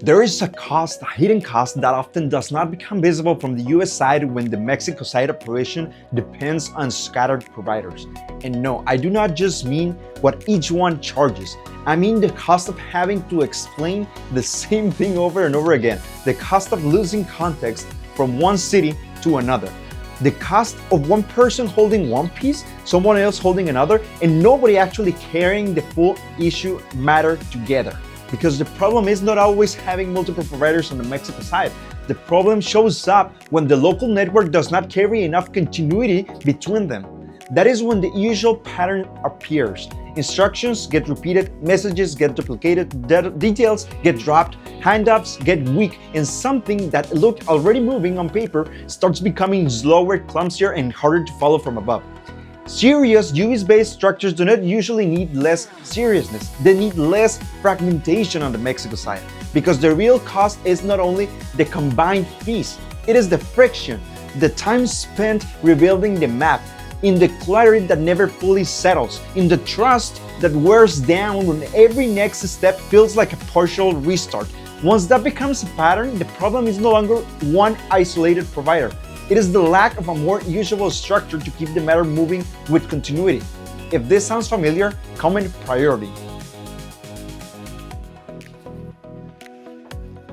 There is a cost, a hidden cost that often does not become visible from the US side when the Mexico side operation depends on scattered providers. And no, I do not just mean what each one charges. I mean the cost of having to explain the same thing over and over again. The cost of losing context from one city to another. The cost of one person holding one piece, someone else holding another, and nobody actually carrying the full issue matter together. Because the problem is not always having multiple providers on the Mexico side. The problem shows up when the local network does not carry enough continuity between them. That is when the usual pattern appears. Instructions get repeated, messages get duplicated, details get dropped, handoffs get weak, and something that looked already moving on paper starts becoming slower, clumsier, and harder to follow from above. Serious UV-based structures do not usually need less seriousness, they need less fragmentation on the Mexico side, because the real cost is not only the combined fees, it is the friction, the time spent rebuilding the map, in the clarity that never fully settles, in the trust that wears down when every next step feels like a partial restart. Once that becomes a pattern, the problem is no longer one isolated provider. It is the lack of a more usual structure to keep the matter moving with continuity. If this sounds familiar, comment priority.